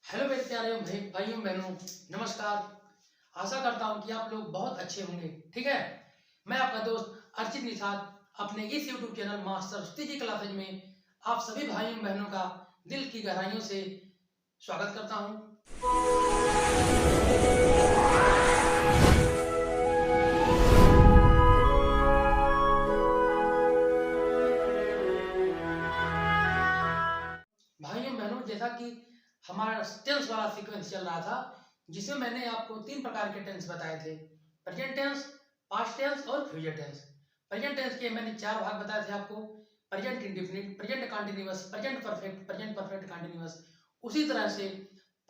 Hello मेरे प्यारे भाइयों बहनों, नमस्कार। आशा करता हूँ कि आप लोग बहुत अच्छे होंगे। ठीक है, मैं आपका दोस्त अर्चित निषाद अपने इस यूट्यूब चैनल माँ सरस्वती जी क्लासेज में आप सभी भाइयों बहनों का दिल की गहराइयों से स्वागत करता हूँ। भाइयों बहनों, जैसा कि हमारा टेंस वाला सीक्वेंस चल रहा था, जिसमें मैंने आपको 3 प्रकार के टेंस बताए थे: प्रेजेंट टेंस, पास्ट टेंस और फ्यूचर टेंस। प्रेजेंट टेंस के मैंने 4 भाग बताए थे आपको: present indefinite, present continuous, present perfect, present perfect continuous. उसी तरह से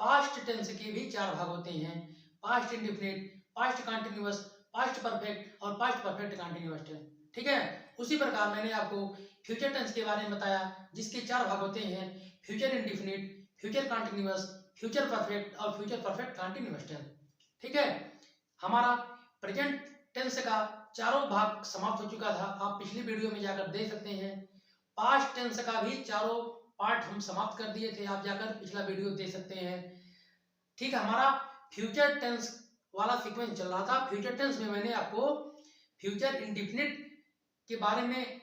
पास्ट टेंस के भी 4 भाग होते हैं: past indefinite, past continuous, past perfect और पास्ट परफेक्ट कंटिन्यूअस टेंस। ठीक है, उसी प्रकार मैंने आपको फ्यूचर टेंस के बारे में बताया, जिसके 4 भाग होते हैं: future indefinite, future continuous, future perfect और फ्यूचर परफेक्ट कंटिन्यूअस टेंस। ठीक है, हमारा प्रेजेंट टेंस का चारों भाग समाप्त हो चुका था, आप पिछली वीडियो में जाकर देख सकते हैं। पास्ट टेंस का भी चारों पार्ट हम समाप्त कर दिए थे, आप जाकर पिछला वीडियो देख सकते हैं। ठीक है, हमारा फ्यूचर टेंस वाला सीक्वेंस चल रहा था। फ्यूचर टेंस में मैंने आपको फ्यूचर इंडेफिनिट के बारे में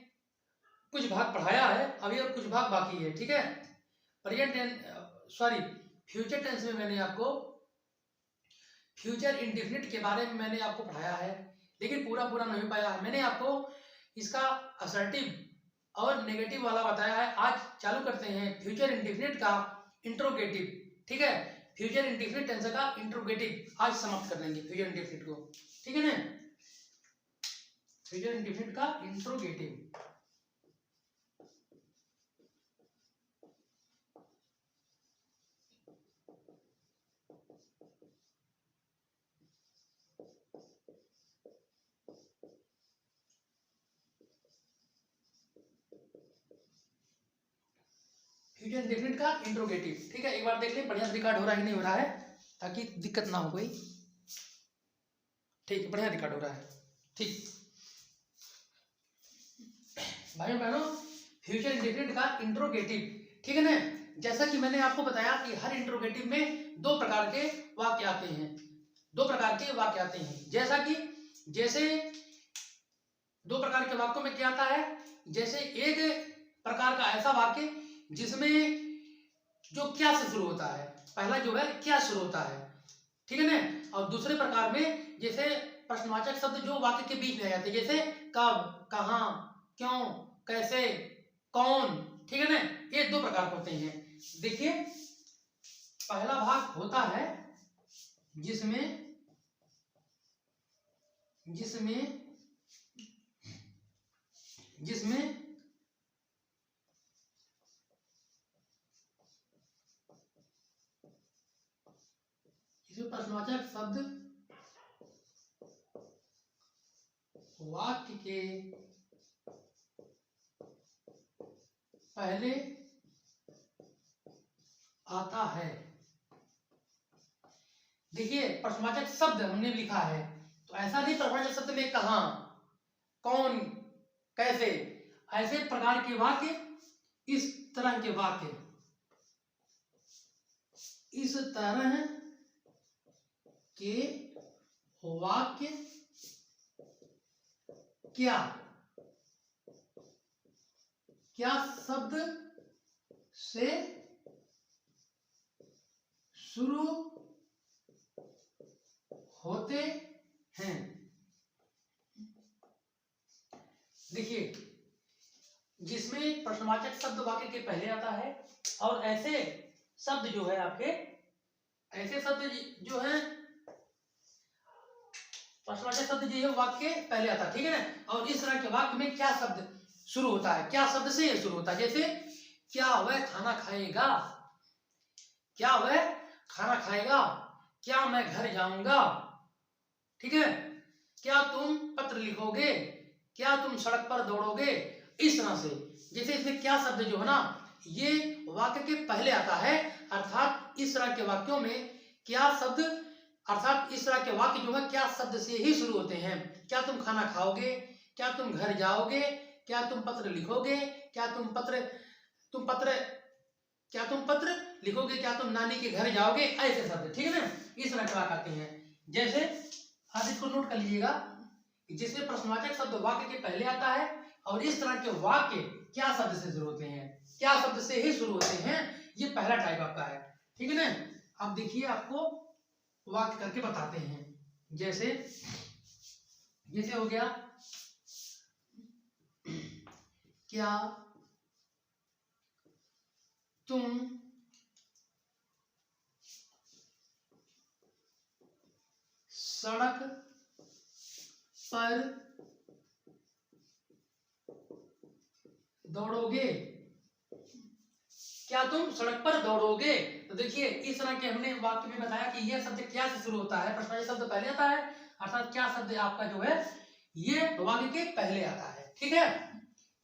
कुछ भाग पढ़ाया है, अभी और कुछ भाग बाकी है। ठीक है, फ्यूचर टेंस में मैंने आपको फ्यूचर इंडेफिनिट के बारे में मैंने आपको पढ़ाया है, लेकिन पूरा नहीं पाया। मैंने आपको इसका असर्टिव और नेगेटिव वाला बताया है। आज चालू करते हैं फ्यूचर इंडेफिनिट का इंट्रोगेटिव। ठीक है, फ्यूचर इंडेफिनिट टेंस का इंट्रोगेटिव आज समाप्त कर लेंगे, फ्यूचर इंडेफिनिट को। ठीक है ना, फ्यूचर इंडेफिनिट का इंट्रोगेटिव। फ्यूचर इंडेफिनिट का इंट्रोगेटिव। ठीक है, एक बार देख लें बढ़िया से रिकॉर्ड हो रहा है कि नहीं हो रहा है, ताकि दिक्कत ना हो कोई। ठीक, बढ़िया रिकॉर्ड हो रहा है। ठीक भाइयों बहनों, फ्यूचर इंडेफिनिट का इंट्रोगेटिव। ठीक है ना, जैसा कि मैंने आपको बताया कि हर इंट्रोगेटिव में 2 प्रकार के वाक्य आते हैं। 2 प्रकार के वाक्य आते हैं, जैसे 2 प्रकार के वाक्यों में क्या आता है। जैसे एक प्रकार का ऐसा वाक्य जिसमें जो क्या से शुरू होता है, पहला जो है क्या शुरू होता है। ठीक है ना, और दूसरे प्रकार में जैसे प्रश्नवाचक शब्द जो वाक्य के बीच में आ जाते हैं, जैसे कब, कहाँ, क्यों, कैसे, कौन। ठीक है ना, ये 2 प्रकार होते हैं। देखिए, पहला भाग होता है जिसमें प्रश्नवाचक शब्द वाक्य के पहले आता है। देखिए, प्रश्नवाचक शब्द हमने लिखा है, तो ऐसा नहीं प्रश्नवाचक शब्द में कहां, कौन, कैसे, ऐसे प्रकार के वाक्य, इस तरह के वाक्य क्या शब्द से शुरू होते हैं। देखिए, जिसमें प्रश्नवाचक शब्द वाक्य के पहले आता है, और ऐसे शब्द जो है आपके, ऐसे शब्द जो है प्रश्नवाचक शब्द जो है वाक्य पहले आता है। ठीक है ना, और इस तरह के वाक्य में क्या शब्द शुरू होता है, क्या शब्द से शुरू होता है। जैसे, क्या वह खाना खाएगा, क्या वह खाना खाएगा, क्या मैं घर जाऊंगा। ठीक है, क्या तुम पत्र लिखोगे, क्या तुम सड़क पर दौड़ोगे। इस तरह से जैसे इसमें क्या शब्द जो है ना, ये वाक्य के पहले आता है, अर्थात इस तरह के वाक्यों में क्या शब्द, अर्थात इस तरह के वाक्य जो है क्या शब्द से ही शुरू होते हैं। क्या तुम खाना खाओगे, क्या तुम घर जाओगे, क्या तुम पत्र लिखोगे, क्या तुम पत्र क्या तुम पत्र लिखोगे, क्या तुम नानी के घर जाओगे, ऐसे शब्द, ठीक है ना, इस तरह के वाक्य आते हैं। जैसे आप इसको नोट कर लीजिएगा, जिसमें प्रश्नवाचक शब्द वाक्य के पहले आता है, और इस तरह के वाक्य क्या शब्द से शुरू होते हैं, क्या शब्द से ही शुरू होते हैं, ये पहला टाइप आपका है, ठीक है ना। अब देखिए आपको वाक्य करके बताते हैं। जैसे हो गया, क्या तुम सड़क पर दौड़ोगे, क्या तुम सड़क पर दौड़ोगे। तो देखिए इस तरह के हमने वाक्य में बताया कि यह शब्द क्या से शुरू होता है, प्रश्नवाचक शब्द पहले आता है, अर्थात क्या शब्द आपका जो है ये वाक्य के पहले आता है, ठीक है,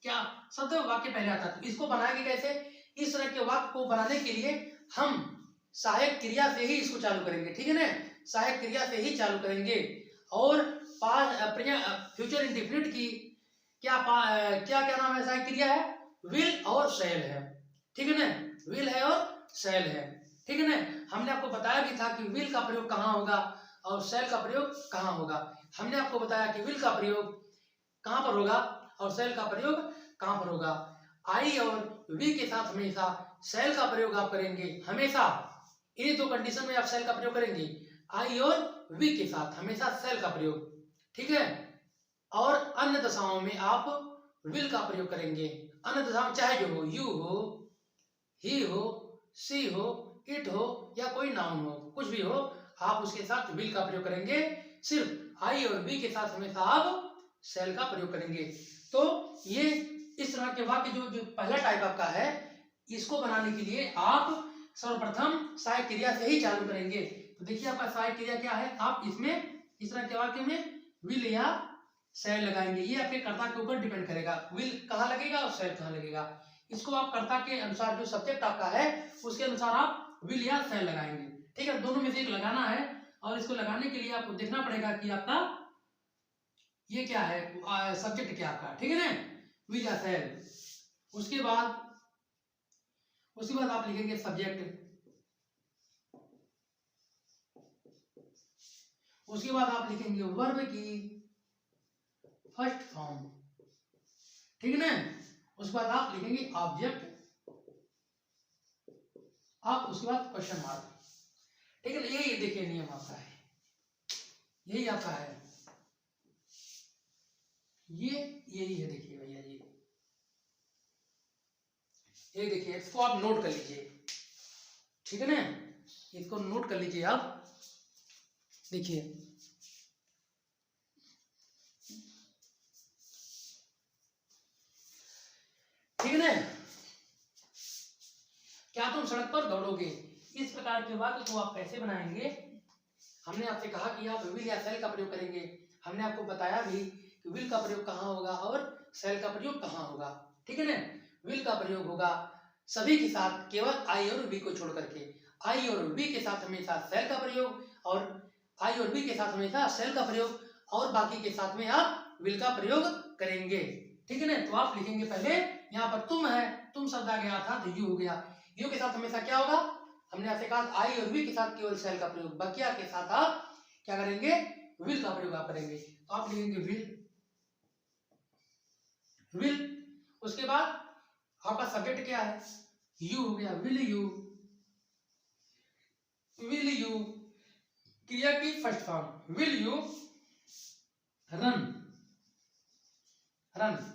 क्या शब्द वाक्य पहले आता है। तो इसको बनाएंगे कैसे, इस तरह के वाक्य को बनाने के लिए हम सहायक क्रिया से ही इसको चालू करेंगे, ठीक है ना, सहायक क्रिया से ही चालू करेंगे। और फ्यूचर इंडेफिनिट की क्या क्या क्या नाम है, सहायक क्रिया है, विल और शैल है, ठीक है ना, विल है और शैल है, ठीक है ना। हमने आपको बताया भी था कि विल का प्रयोग कहाँ होगा और शैल का प्रयोग कहाँ होगा। हमने आपको बताया कि विल का प्रयोग कहाँ पर होगा और शैल का प्रयोग कहाँ पर होगा। आई और वी के साथ हमेशा शैल का प्रयोग आप करेंगे, हमेशा इन्हीं दो कंडीशन में आप शैल का प्रयोग करेंगे, आई और वी के साथ हमेशा शैल का प्रयोग, ठीक है। और अन्य दशाओं में आप विल का प्रयोग करेंगे, अन्य दशाओं चाहे जो हो, यू हो, ही हो, सी हो, इट हो या कोई नाउन हो, कुछ भी हो, आप उसके साथ विल का प्रयोग करेंगे। सिर्फ आई और बी के साथ हमेशा आप शैल का प्रयोग करेंगे। तो ये इस तरह के वाक्य जो पहला टाइप आपका है, इसको बनाने के लिए आप सर्वप्रथम सहायक क्रिया से ही चालू करेंगे। तो देखिए आपका सहायक क्रिया क्या है, आप इसमें इस तरह के वाक्य में विल या शैल लगाएंगे, ये आपके कर्ता के ऊपर डिपेंड करेगा, विल कहाँ लगेगा और शैल कहाँ लगेगा। इसको आप कर्ता के अनुसार, जो सब्जेक्ट आपका है उसके अनुसार आप विल या शैल लगाएंगे, ठीक है, दोनों में से एक लगाना है। और इसको लगाने के लिए आपको देखना पड़ेगा कि आपका ये क्या है, सब्जेक्ट क्या आपका, ठीक है ना, विल या शैल। उसके बाद आप लिखेंगे सब्जेक्ट, उसके बाद आप लिखेंगे वर्ब की फर्स्ट फॉर्म, ठीक है ना। उसके बाद आप लिखेंगे ऑब्जेक्ट, आप उसके बाद क्वेश्चन मार्क, ठीक है ना। यही देखिए नियम आपका है, यही आपका है, यही है, देखिए भैया जी, ये देखिए, इसको आप नोट कर लीजिए, ठीक है ना, इसको नोट कर लीजिए आप, देखिए ठीक है ना। क्या तुम सड़क पर दौड़ोगे, इस प्रकार के वाक्य को आप कैसे बनाएंगे। हमने आपसे कहा कि आप विल या शैल का प्रयोग करेंगे, हमने आपको बताया भी कि विल का प्रयोग कहाँ होगा और शैल का प्रयोग कहाँ होगा, ठीक है ना। विल का प्रयोग होगा सभी के साथ, केवल आई और बी को छोड़ करके, आई और बी के साथ हमेशा शैल का प्रयोग, और आई और बी के साथ हमेशा शैल का प्रयोग, और बाकी के साथ में आप विल का प्रयोग करेंगे, ठीक है ना। तो आप लिखेंगे पहले यहाँ पर तुम है, तुम शब्द आ गया था तो यू हो गया, यू के साथ हमेशा क्या होगा, हमने आपसे कहा आई और वी के साथ केवल शैल का प्रयोग, बकिया के साथ आप क्या करेंगे, विल का प्रयोग आप करेंगे। तो आप लिखेंगे विल, उसके बाद आपका सब्जेक्ट क्या है, यू हो गया, विल यू क्रिया की first form, will you run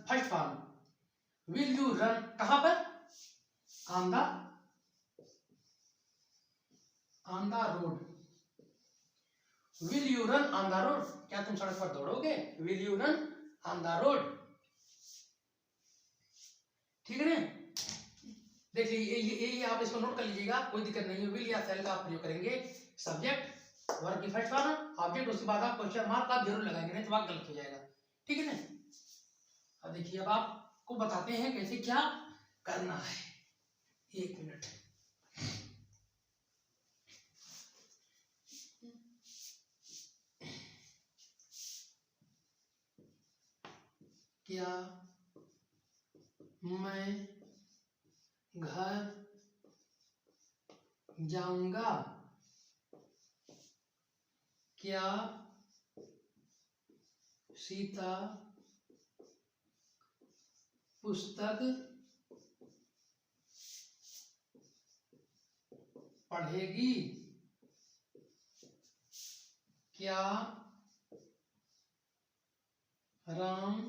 first form, will you run कहां पर, on the road, will you run on the road, क्या तुम सड़क पर दौड़ोगे, will you run on the road, ठीक है ना। देख लीजिए ये आप इसको नोट कर लीजिएगा, कोई दिक्कत नहीं है, विल या शैल का आप प्रयोग करेंगे, सब्जेक्ट वर्ब की फर्स्ट फॉर्म, ऑब्जेक्ट, उसके बाद आप क्वेश्चन मार्क आप जरूर लगाएंगे, नहीं तो वाक्य गलत हो जाएगा, ठीक है ना। अब देखिए अब आपको बताते हैं कैसे क्या करना है, एक मिनट, क्या मैं घर जाऊंगा। क्या सीता पुस्तक पढ़ेगी? क्या राम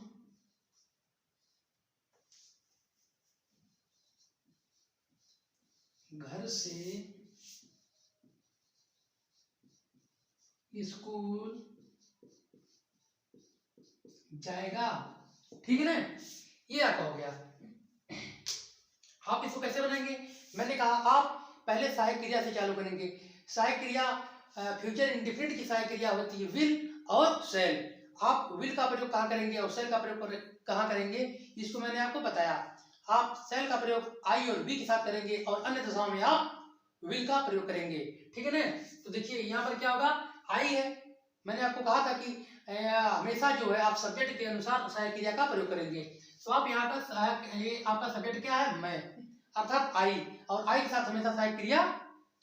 घर से स्कूल जाएगा? ठीक है ना, ये आपका हो गया। आप इसको कैसे बनाएंगे? मैंने कहा आप पहले सहायक क्रिया से चालू करेंगे। सहायक क्रिया फ्यूचर इंडिफिनिट की सहायक क्रिया होती है विल और शैल। आप विल का प्रयोग कहाँ करेंगे और शैल का प्रयोग कहाँ करेंगे, इसको मैंने आपको बताया। आप शैल का प्रयोग आई और बी के साथ करेंगे और अन्य दशाओं में आप विल का प्रयोग करेंगे। ठीक है ना, तो देखिए यहाँ पर क्या होगा, आई है। मैंने आपको कहा था कि हमेशा जो है आप सब्जेक्ट के अनुसार सहायक क्रिया का प्रयोग करेंगे। तो आप यहाँ का सहायक, ये आपका सब्जेक्ट क्या है, मैं, अर्थात आई, और आई के साथ हमेशा सहायक क्रिया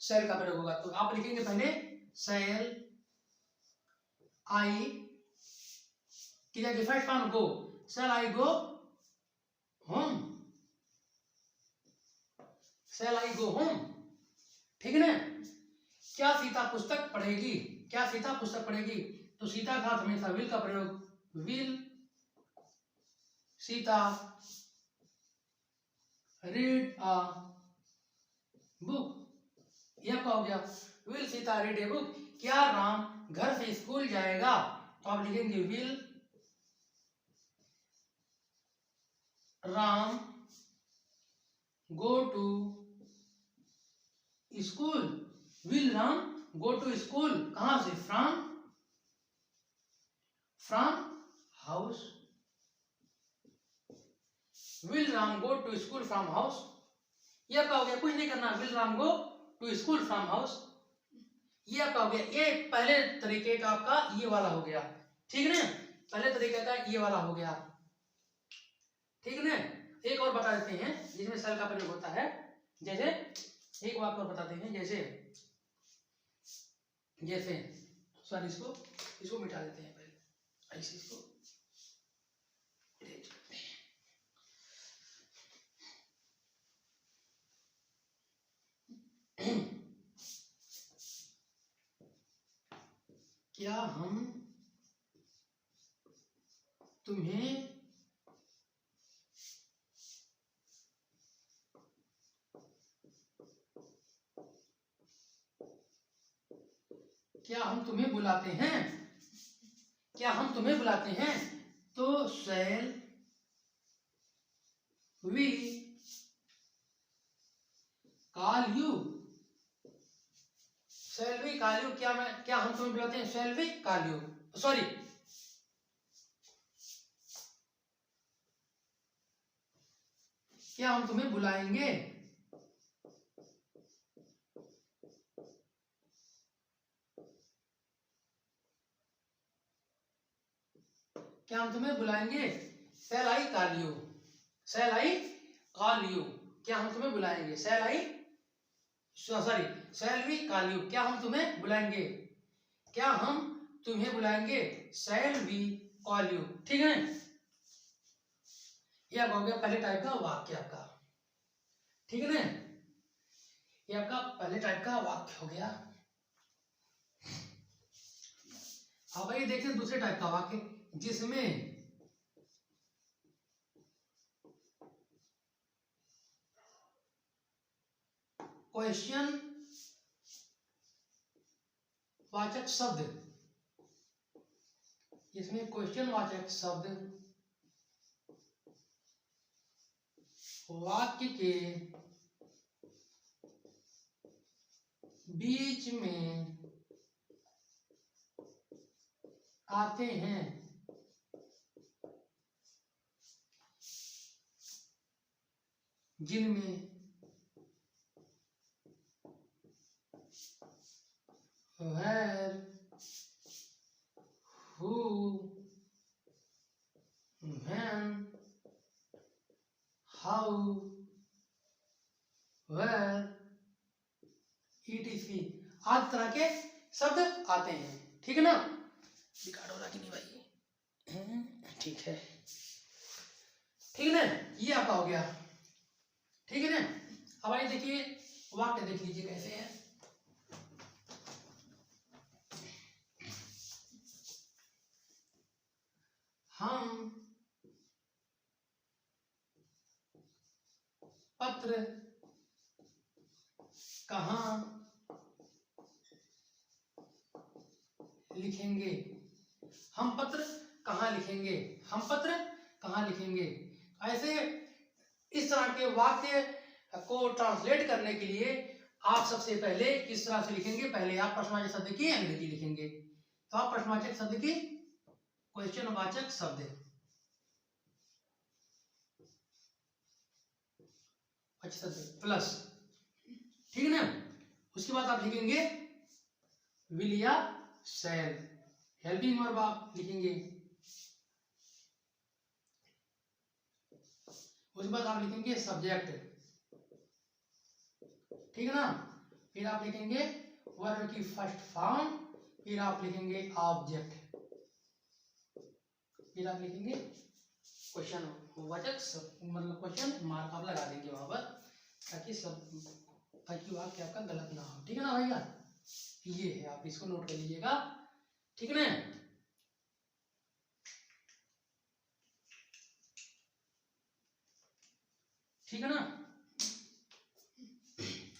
शैल का प्रयोग होगा। तो आप लिखेंगे पहले शैल आई, क्रिया की फर्स्ट फॉर्म गो, शैल आई गो होम, शैल आई गो होम। ठीक है ना, क्या सीता पुस्तक पढ़ेगी? क्या सीता पुस्तक पढ़ेगी? तो सीता के साथ हमेशा विल का प्रयोग, will Sita read a book, यह क्या हो गया, will Sita read a book. क्या राम घर से स्कूल जाएगा? तो आप लिखेंगे will Ram go to school, will Ram go to school, कहां से, from house, will Ram go to school from house. यह क्या हो गया, कुछ नहीं करना, will Ram go to school from house. ये आपका हो गया, ये पहले तरीके का आपका ये वाला हो गया। ठीक है ना, पहले तरीके का ये वाला हो गया। ठीक है ना, एक और बता देते हैं जिसमें शैल का प्रयोग होता है। जैसे एक वाक्य और बताते हैं, जैसे जैसे सॉरी, इसको मिटा देते हैं पहले, ऐसे इसको क्या हम तुम्हें क्या हम तुम्हें बुलाते हैं? क्या हम तुम्हें बुलाते हैं? तो shall we call you, shall we call you, क्या हम तुम्हें बुलाते हैं, shall we call you, sorry, क्या हम तुम्हें बुलाएंगे? क्या हम तुम्हें बुलाएंगे? Shall I call you, shall I call you, क्या हम तुम्हें बुलाएंगे, shall I sorry shall we call you, क्या हम तुम्हें बुलाएंगे, क्या हम तुम्हें बुलाएंगे, शैल वी कॉल यू। ठीक है, ये आपका हो गया पहले टाइप का वाक्य आपका। ठीक है ना, ये आपका पहले टाइप का वाक्य हो गया। अब आइए देखते हैं दूसरे टाइप का वाक्य, जिसमें क्वेश्चन वाचक शब्द, इसमें क्वेश्चन वाचक शब्द वाक्य के बीच में आते हैं, जिनमें where, who, when, how, where ETC आदि तरह के शब्द आते हैं। ठीक है ना, रिकॉर्ड हो रहा कि नहीं भाई? ठीक है, ठीक है ना, ये आपका हो गया। ठीक है ना, अब आइए देखिए वाक्य देख लीजिए कैसे है। हम पत्र कहाँ लिखेंगे? हम पत्र कहाँ लिखेंगे? हम पत्र कहाँ लिखेंगे? ऐसे इस तरह के वाक्य को ट्रांसलेट करने के लिए आप सबसे पहले किस तरह से लिखेंगे? पहले आप प्रश्नवाचक शब्द की अंग्रेजी लिखेंगे। तो आप प्रश्नवाचक शब्द की क्वेश्चन वाचक शब्द प्लस, ठीक है ना, उसके बाद आप लिखेंगे विल या शैल, हेल्पिंग वर्ब आप लिखेंगे। उसके बाद आप लिखेंगे सब्जेक्ट, ठीक है ना, फिर आप लिखेंगे वर्ब की फर्स्ट फॉर्म, फिर आप लिखेंगे ऑब्जेक्ट, फिर आप लिखेंगे क्वेश्चन वाचक मतलब क्वेश्चन मार्क आप लगा देंगे वहां पर, ताकि वाक्य आपका गलत ना हो। ठीक है ना भैया, ये है, आप इसको नोट कर लीजिएगा। ठीक है ना, ठीक है ना।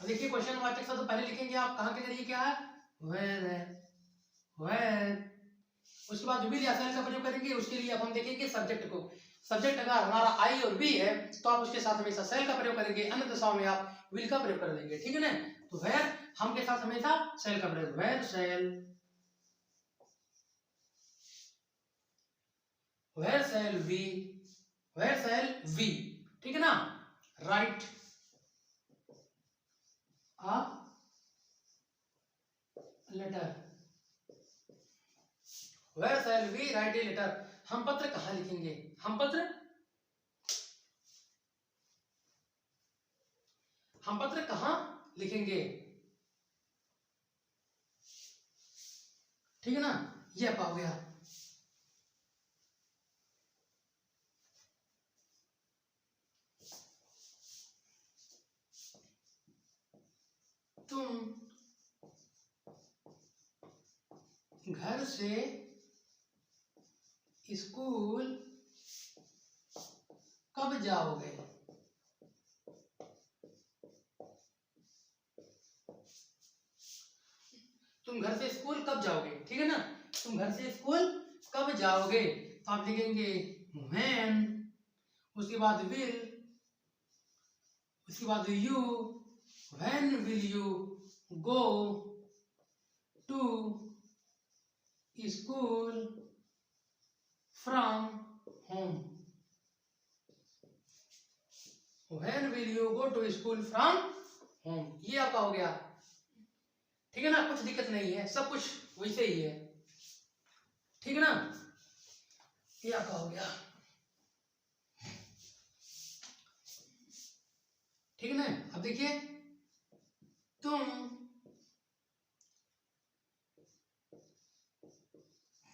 देखिए क्वेश्चन वाचक शब्द पहले लिखेंगे आप कहाँ के जरिए, क्या है वेयर है, वेयर। उसके बाद विल या शैल का प्रयोग करेंगे, उसके लिए अब हम देखेंगे सब्जेक्ट को। सब्जेक्ट अगर हमारा आई और बी है तो आप उसके साथ हमेशा शैल का प्रयोग करेंगे, अन्य दशाओं में आप विल का प्रयोग कर देंगे। ठीक है ना, तो वेयर हम के साथ हमेशा शैल का प्रयोग, where shall, where shall we, where shall we, ठीक है ना, write a letter, where shall we write a letter. हम पत्र कहाँ लिखेंगे? हम पत्र कहाँ लिखेंगे? ठीक है ना, ये आपका हो गया। तुम घर से स्कूल कब जाओगे? तुम घर से स्कूल कब जाओगे? ठीक है ना, तुम घर से स्कूल कब जाओगे? तो आप लिखेंगे when, उसके बाद will, उसके बाद you, when will you go to school from home, when will you go to school from home, ये आपका हो गया। ठीक है ना, कुछ दिक्कत नहीं है, सब कुछ वैसे ही है। ठीक है ना, ये आपका हो गया। ठीक है ना, अब देखिए तुम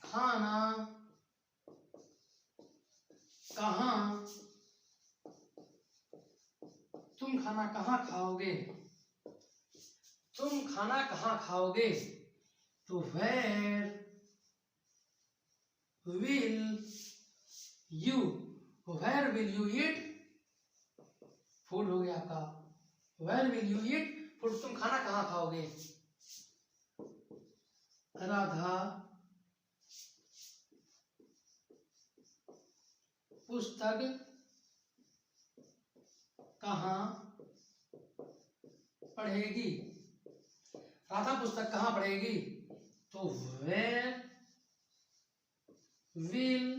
खाना कहाँ, तुम खाना कहाँ खाओगे? तुम खाना कहाँ खाओगे? तो where will you, where will you eat food हो गया आपका, where will you eat food, तुम खाना कहाँ खाओगे? राधा पुस्तक कहाँ पढ़ेगी? राधा पुस्तक कहाँ पढ़ेगी? तो where will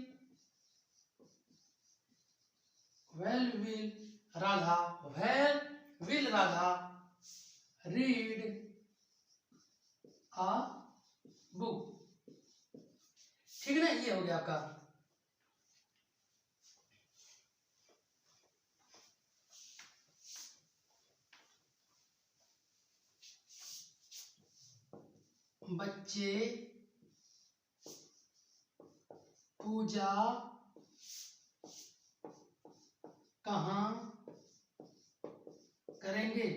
Radha, where will Radha read a book, ठीक है ना, ये हो गया आपका। बच्चे पूजा कहाँ करेंगे?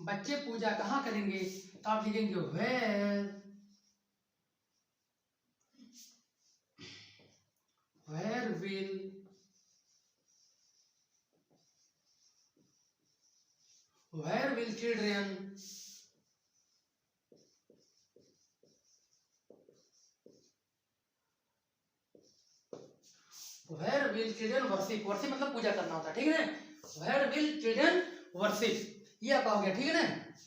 बच्चे पूजा कहाँ करेंगे? तो आप लिखेंगे where will children worship? worship मतलब पूजा करना होता है, ठीक है ना? where will children worship, ये आपका हो गया, ठीक है ना?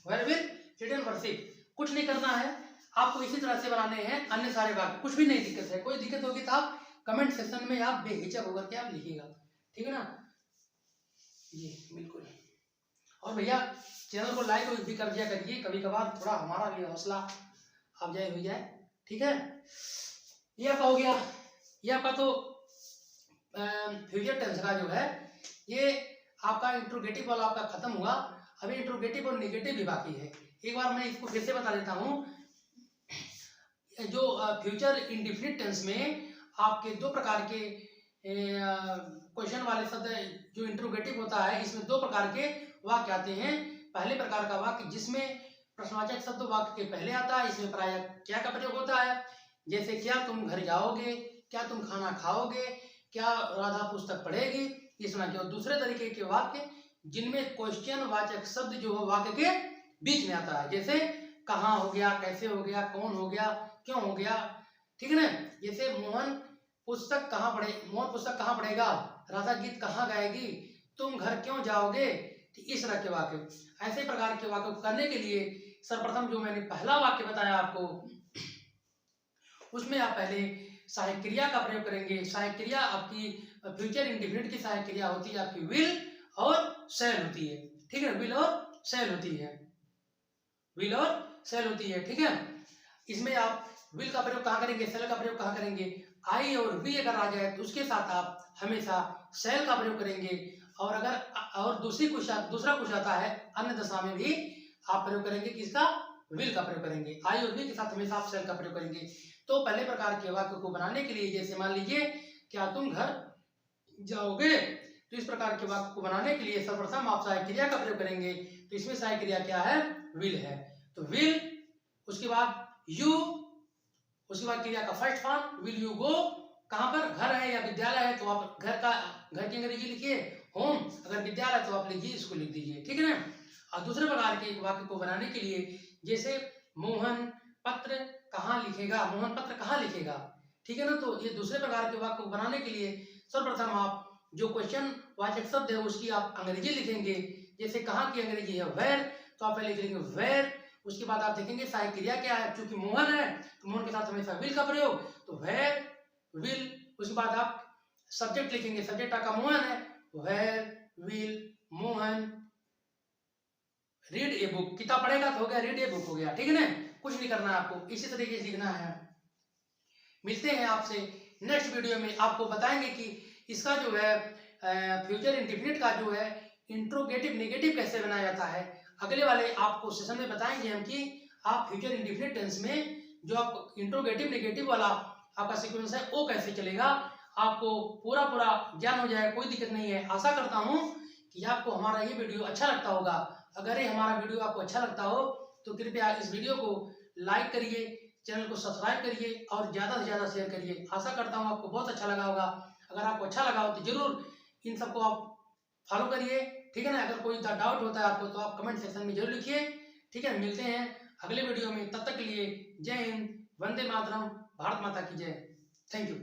where will children worship, कुछ नहीं करना है आपको, इसी तरह से बनाने हैं अन्य सारे वाक्य, कुछ भी नहीं दिक्कत है। कोई दिक्कत होगी तो आप कमेंट सेक्शन में आप बेहिचक होकर के आप लिखिएगा, ठीक है ना? ये बिल्कुल। और भैया चैनल को लाइक भी कर दिया करिए, कभी कभार थोड़ा हमारा भी हौसला अफजाई हो जाए, ठीक है? ये आपका हो गया। ये आपका तो फ्यूचर टेंस का जो है ये आपका इंट्रोगेटिव वाला आपका खत्म हुआ। अभी इंट्रोगेटिव और नेगेटिव भी बाकी है। एक बार मैं इसको फिर से बता देता हूँ। जो फ्यूचर इंडेफिनिट टेंस में आपके दो प्रकार के क्वेश्चन वाले शब्द जो इंट्रोगेटिव होता है, इसमें दो प्रकार के वाक्य आते हैं। पहले प्रकार का वाक्य जिसमें प्रश्नवाचक शब्द वाक्य के पहले आता है, इसमें प्रायः क्या का प्रयोग होता है, जैसे क्या तुम घर जाओगे, क्या तुम खाना खाओगे, क्या राधा पुस्तक पढ़ेगी, इस तरह के। और दूसरे तरीके के वाक्य जिनमें क्वेश्चन वाचक शब्द जो है वाक्य के बीच में आता है, जैसे कहाँ हो गया, कैसे हो गया, कौन हो गया, क्यों हो गया, ठीक है ना? जैसे मोहन पुस्तक कहाँ पढ़ेगा, राधा गीत कहाँ गाएगी, तुम घर क्यों जाओगे, इस तरह के वाक्य। ऐसे प्रकार के वाक्य करने के लिए सर्वप्रथम जो मैंने पहला वाक्य बताया आपको, उसमें आप पहले सहायक क्रिया का प्रयोग करेंगे। सहायक क्रिया आपकी फ्यूचर इंडेफिनिट की सहायक क्रिया होती है आपकी विल और शैल होती है, ठीक है? विल और शैल होती है, विल और शैल होती है, ठीक है? इसमें आप विल का प्रयोग कहाँ करेंगे, शैल का प्रयोग कहाँ करेंगे? आई और वी अगर आ जाए तो उसके साथ आप हमेशा शैल का प्रयोग करेंगे। और अगर और दूसरा कुछ आता है अन्य दशा में भी आप प्रयोग करेंगे, किसका? विल का प्रयोग करेंगे। आई और वी के साथ हमेशा आप शैल का प्रयोग करेंगे। तो पहले प्रकार के वाक्य को बनाने के लिए, जैसे मान लीजिए क्या तुम घर जाओगे, तो इस प्रकार के वाक्य को बनाने के लिए सर्वप्रथम आप सहायक क्रिया का प्रयोग करेंगे। तो इसमें सहायक क्रिया क्या है? विल है। तो विल, उसके बाद यू, उसके बाद क्रिया का first form will you go, कहां पर? घर है या विद्यालय है तो आप घर की अंग्रेजी लिखिए होम, अगर विद्यालय तो आप लिखिए स्कूल लिख दीजिए, ठीक है ना? और दूसरे प्रकार के वाक्य को बनाने के लिए, जैसे मोहन पत्र कहाँ लिखेगा, मोहन पत्र कहाँ लिखेगा, ठीक है ना? तो ये दूसरे प्रकार के वाक्य को बनाने के लिए सर्वप्रथम आप जो क्वेश्चन वाचक शब्द है उसकी आप अंग्रेजी लिखेंगे। जैसे कहाँ की अंग्रेजी है वेयर, तो आप पहले लिखेंगे वेयर। उसके बाद आप देखेंगे सहायक क्रिया क्या है, क्योंकि मोहन है तो मोहन के साथ हमेशा विल का प्रयोग, तो वेयर विल। उसके बाद आप सब्जेक्ट लिखेंगे, सब्जेक्ट आपका मोहन है, where will Mohan read a book, किताब पढ़ेगा तो हो गया रीड ए बुक हो गया, ठीक है ना? कुछ नहीं करना है आपको, इसी तरीके से लिखना है। मिलते हैं आपसे नेक्स्ट वीडियो में, आपको बताएंगे कि इसका जो है फ्यूचर इंडेफिनिट का जो है इंट्रोगेटिव नेगेटिव कैसे बनाया जाता है। अगले वाले आपको सेशन में बताएंगे हम कि आप फ्यूचर इंडेफिनिट टेंस में जो आप इंट्रोगेटिव नेगेटिव वाला आपका सीक्वेंस है वो कैसे चलेगा, आपको पूरा ज्ञान हो जाएगा, कोई दिक्कत नहीं है। आशा करता हूँ कि आपको हमारा ये वीडियो अच्छा लगता होगा। अगर ये हमारा वीडियो आपको अच्छा लगता हो तो कृपया इस वीडियो को लाइक करिए, चैनल को सब्सक्राइब करिए और ज़्यादा से ज़्यादा शेयर करिए। आशा करता हूँ आपको बहुत अच्छा लगा होगा। अगर आपको अच्छा लगा हो तो जरूर इन सबको आप फॉलो करिए, ठीक है ना? अगर कोई डाउट होता है आपको तो आप कमेंट सेक्शन में जरूर लिखिए, ठीक है? मिलते हैं अगले वीडियो में, तब तक के लिए जय हिंद, वंदे मातरम, भारत माता की जय। Thank you.